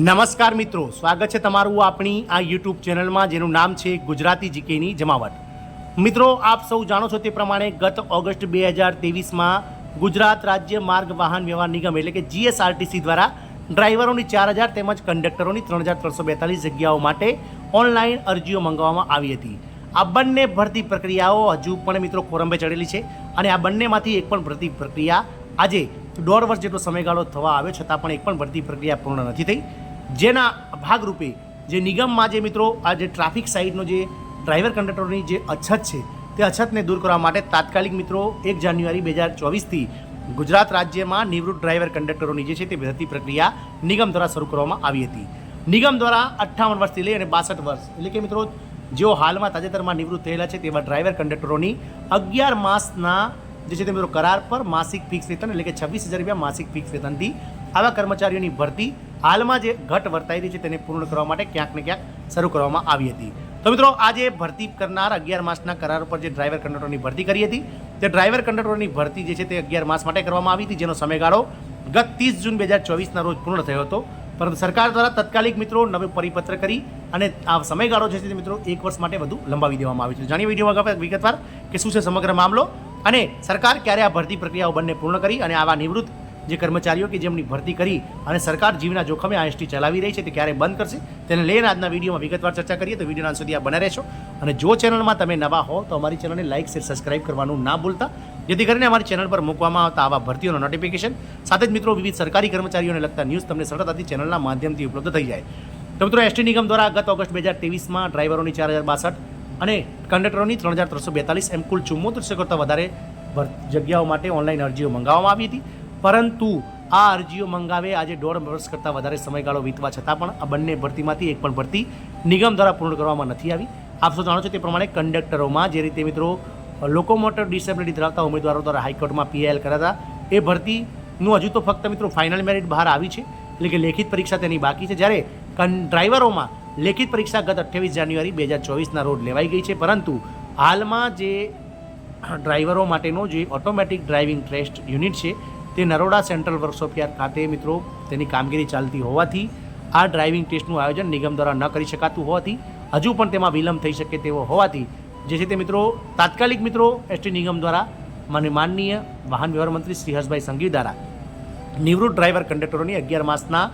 નમસ્કાર મિત્રો, સ્વાગત છે તમારું આપણી આ યુટ્યુબ ચેનલમાં જેનું નામ છે ગુજરાતી જીકેની જમાવટ. મિત્રો, આપ સૌ જાણો છો તે પ્રમાણે ગત ઓગસ્ટ 2023માં ગુજરાત રાજ્ય માર્ગ વાહન વ્યવહાર નિગમ એટલે કે જીએસઆરટીસી દ્વારા ડ્રાઈવરોની 4000 તેમજ કંડક્ટરોની 3342 જગ્યાઓ માટે ઓનલાઈન અરજીઓ મંગાવવામાં આવી હતી. આ બંને ભરતી પ્રક્રિયાઓ હજુ પણ મિત્રો ખોરંભે ચડેલી છે અને આ બંનેમાંથી એક પણ ભરતી પ્રક્રિયા આજે 1.5 વર્ષ જેટલો સમયગાળો થવા આવ્યો છતાં પણ એક પણ ભરતી પ્રક્રિયા પૂર્ણ નથી થઈ. જેના ભાગરૂપે જે નિગમમાં જે મિત્રો આ જે ટ્રાફિક સાઇડનો જે ડ્રાઈવર કંડક્ટરોની જે અછત છે તે અછતને દૂર કરવા માટે તાત્કાલિક મિત્રો 1 જાન્યુઆરી 2024થી ગુજરાત રાજ્યમાં નિવૃત્ત ડ્રાઈવર કંડક્ટરોની જે છે તે ભરતી પ્રક્રિયા નિગમ દ્વારા શરૂ કરવામાં આવી હતી. નિગમ દ્વારા 58 વર્ષથી લઈ અને 62 વર્ષ એટલે કે મિત્રો જેઓ હાલમાં તાજેતરમાં નિવૃત્ત થયેલા છે તેવા ડ્રાઈવર કંડક્ટરોની 11 માસના જે છે તે મિત્રો કરાર પર માસિક ફિક્સ વેતન એટલે કે 26,000 રૂપિયા માસિક ફિક્સ વેતનથી આવા કર્મચારીઓની ભરતી હાલમાં જે ઘટ વર્તાઈ રહી છે તેને પૂર્ણ કરવા માટે ક્યાંક ને ક્યાંક શરૂ કરવામાં આવી હતી. તો મિત્રો આજે ભરતી કરનાર 11 માસના કરાર પર જે ડ્રાઈવર કંડક્ટરોની ભરતી કરી હતી તે ડ્રાઈવર કંડક્ટરોની ભરતી જે છે તે 11 માસ માટે કરવામાં આવી હતી, જેનો સમયગાળો ગત 30 જૂન 2024ના રોજ પૂર્ણ થયો હતો. પરંતુ સરકાર દ્વારા તાત્કાલિક મિત્રો નવો પરિપત્ર કરી અને આ સમયગાળો જે છે તે મિત્રો 1 વર્ષ માટે વધુ લંબાવી દેવામાં આવ્યો છે. જાણીએ વિડીયોમાં વિગતવાર કે શું છે સમગ્ર મામલો અને સરકાર ક્યારે આ ભરતી પ્રક્રિયાઓ બંને પૂર્ણ કરી અને આવા નિવૃત્ત જે કર્મચારીઓ કે જેમની ભરતી કરી અને સરકાર જીવના જોખમે આ એસટી ચલાવી રહી છે તે ક્યારે બંધ કરશે તેને લઈને આજના વિડીયોમાં વિગતવાર ચર્ચા કરીએ. તો વિડીયોના અંત સુધી આ બને રહેશો અને જો ચેનલમાં તમે નવા હો તો અમારી ચેનલને લાઇક શેર સબસ્ક્રાઇબ કરવાનું ના ભૂલતા, જેથી કરીને અમારી ચેનલ પર મૂકવામાં આવતા આવા ભરતીઓનો નોટિફિકેશન સાથે જ મિત્રો વિવિધ સરકારી કર્મચારીઓને લગતા ન્યૂઝ તમને સરળતાથી ચેનલના માધ્યમથી ઉપલબ્ધ થઈ જાય. તો મિત્રો એસટી નિગમ દ્વારા ગત ઓગસ્ટ 2023માં ડ્રાઈવરોની 4062 અને કંડક્ટરોની 3342 એમ કુલ 7400 કરતાં વધારે જગ્યાઓ માટે ઓનલાઈન અરજીઓ મંગાવવામાં આવી હતી. પરંતુ આ અરજીઓ મંગાવે આજે 1.5 વર્ષ કરતાં વધારે સમયગાળો વીતવા છતાં પણ આ બંને ભરતીમાંથી એક પણ ભરતી નિગમ દ્વારા પૂર્ણ કરવામાં નથી આવી. આપ સૌ જાણો છો તે પ્રમાણે કંડક્ટરોમાં જે રીતે મિત્રો લોકોમોટર ડિસેબિલિટી ધરાવતા ઉમેદવારો દ્વારા હાઈકોર્ટમાં પીઆઈએલ કરાતા એ ભરતીનું હજુ તો ફક્ત મિત્રો ફાઇનલ મેરિટ બહાર આવી છે, એટલે કે લેખિત પરીક્ષા તેની બાકી છે. જ્યારે ડ્રાઈવરોમાં લેખિત પરીક્ષા ગત 28 જાન્યુઆરી 2024ના રોજ લેવાઈ ગઈ છે. પરંતુ હાલમાં જે ડ્રાઈવરો માટેનો જે ઓટોમેટિક ડ્રાઇવિંગ ટેસ્ટ યુનિટ છે તે નરોડા સેન્ટ્રલ વર્કશોપ યાર્ડ ખાતે મિત્રો તેની કામગીરી ચાલતી હોવાથી આ ડ્રાઇવિંગ ટેસ્ટનું આયોજન નિગમ દ્વારા ન કરી શકાતું હોવાથી હજુ પણ તેમાં વિલંબ થઈ શકે તેવો હોવાથી જે છે તે મિત્રો તાત્કાલિક મિત્રો એસટી નિગમ દ્વારા માનનીય વાહન વ્યવહાર મંત્રી શ્રી હર્ષભાઈ સંઘવી દ્વારા નિવૃત્ત ડ્રાઈવર કંડક્ટરોની 11 માસના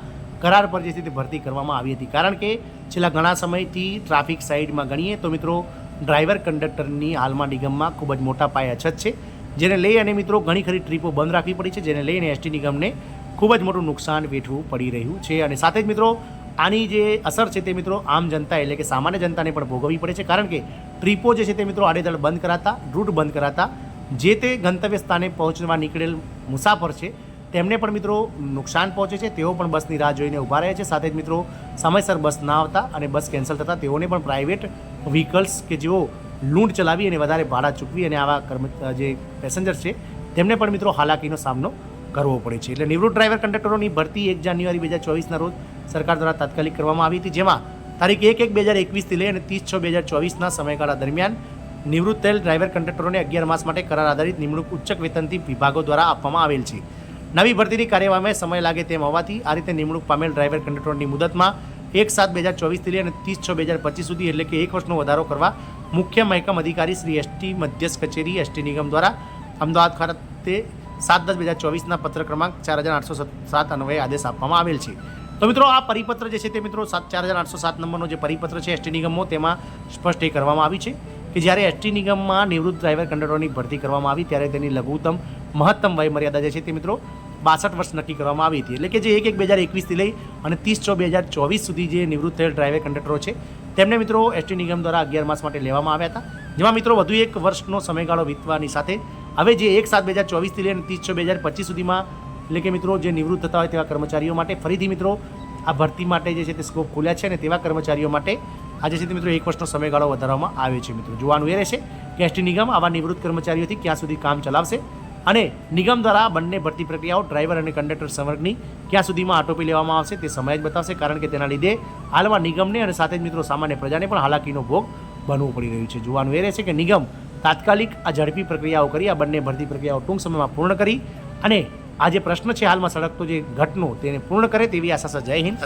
કરાર પર જે છે તે ભરતી કરવામાં આવી હતી. કારણ કે છેલ્લા ઘણા સમયથી ટ્રાફિક સાઇડમાં ગણીએ તો મિત્રો ડ્રાઈવર કંડક્ટરની હાલમાં નિગમમાં ખૂબ જ મોટા પાયે અછત છે, જેને લઈ અને મિત્રો ઘણી ખરી ટ્રીપો બંધ રાખવી પડી છે, જેને લઈને એસટી નિગમને ખૂબ જ મોટું નુકસાન વેઠવું પડી રહ્યું છે. અને સાથે જ મિત્રો આની જે અસર છે તે મિત્રો આમ જનતા એટલે કે સામાન્ય જનતાને પણ ભોગવવી પડે છે. કારણ કે ટ્રીપો જે છે તે મિત્રો આડેધડ બંધ કરાતા, રૂટ બંધ કરાતા જે તે ગંતવ્ય સ્થાને પહોંચવા નીકળેલ મુસાફર છે તેમને પણ મિત્રો નુકસાન પહોંચે છે. તેઓ પણ બસની રાહ જોઈને ઊભા રહે છે. સાથે જ મિત્રો સમયસર બસ ના આવતા અને બસ કેન્સલ થતાં તેઓને પણ પ્રાઇવેટ વ્હીકલ્સ કે જેઓ લૂંટ ચલાવી અને વધારે ભાડા ચૂકવી અને આવા જે પેસેન્જર છે તેમને પણ મિત્રો હાલાકીનો સામનો કરવો પડે છે. એટલે નિવૃત્ત ડ્રાઈવર કંડક્ટરોની ભરતી 1 જાન્યુઆરી 2024ના રોજ સરકાર દ્વારા તાત્કાલિક કરવામાં આવી હતી, જેમાં તારીખ 1/1/2021થી લઈ અને 30/6/2024ના સમયગાળા દરમિયાન નિવૃત્ત થયેલ ડ્રાઈવર કંડક્ટરોને 11 માસ માટે કરાર આધારિત નિમણૂક ઉચ્ચક વેતનથી વિભાગો દ્વારા આપવામાં આવેલ છે. નવી ભરતીની કાર્યવાહીમાં સમય લાગે તેમ હોવાથી આ રીતે નિમણૂક પામેલ ડ્રાઈવર કંડક્ટરોની મુદતમાં 1/7/2024થી લઈ અને 30/6/2025 સુધી એટલે કે 1 વર્ષનો વધારો કરવા મુખ્ય મહેકમ અધિકારી શ્રી એસટી મધ્યસ્થ કચેરી એસટી નિગમ દ્વારા અમદાવાદ ખાતે 7/10/2024ના પત્ર ક્રમાંક 4807 અન્વયે આદેશ આપવામાં આવેલ છે. તો મિત્રો આ પરિપત્ર જે છે તે મિત્રો 4807 નંબરનો જે પરિપત્ર છે એસટી નિગમનો તેમાં સ્પષ્ટ એ કરવામાં આવી છે કે જ્યારે એસટી નિગમમાં નિવૃત્ત ડ્રાઈવર કંડક્ટરોની ભરતી કરવામાં આવી ત્યારે તેની લઘુત્તમ મહત્તમ વય મર્યાદા જે છે તે મિત્રો 62 વર્ષ નક્કી કરવામાં આવી હતી. એટલે કે જે 1/1/2021થી લઈ અને 30/6/2024 સુધી જે નિવૃત્ત થયેલ ડ્રાઈવર કંડક્ટરો છે તેમને મિત્રો એસટી નિગમ દ્વારા 11 માસ માટે લેવામાં આવ્યા હતા, જેમાં મિત્રો વધુ 1 વર્ષનો સમયગાળો વીતવાની સાથે હવે જે 1/7/2024થી લઈને 30/6/2025 સુધીમાં એટલે કે મિત્રો જે નિવૃત્ત થતા હોય તેવા કર્મચારીઓ માટે ફરીથી મિત્રો આ ભરતી માટે જે છે તે સ્કોપ ખુલ્યા છે અને તેવા કર્મચારીઓ માટે આજે છે તે મિત્રો 1 વર્ષનો સમયગાળો વધારવામાં આવ્યો છે. મિત્રો જોવાનું એ રહેશે કે એસટી નિગમ આવા નિવૃત્ત કર્મચારીઓથી ક્યાં સુધી કામ ચલાવશે અને નિગમ દ્વારા બંને ભરતી પ્રક્રિયાઓ ડ્રાઈવર અને કંડક્ટર સંવર્ગની ક્યાં સુધીમાં આટોપી લેવામાં આવશે તે સમય જ બતાવશે. કારણ કે તેના લીધે હાલમાં નિગમને અને સાથે જ મિત્રો સામાન્ય પ્રજાને પણ હાલાકીનો ભોગ બનવું પડી રહ્યું છે. જોવાનું એ રહેશે કે નિગમ તાત્કાલિક આ ઝડપી પ્રક્રિયાઓ કરી આ બંને ભરતી પ્રક્રિયાઓ ટૂંક સમયમાં પૂર્ણ કરી અને આ જે પ્રશ્ન છે હાલમાં સળગતો જે ઘટનો તેને પૂર્ણ કરે તેવી આશા છે. જય હિન્દ.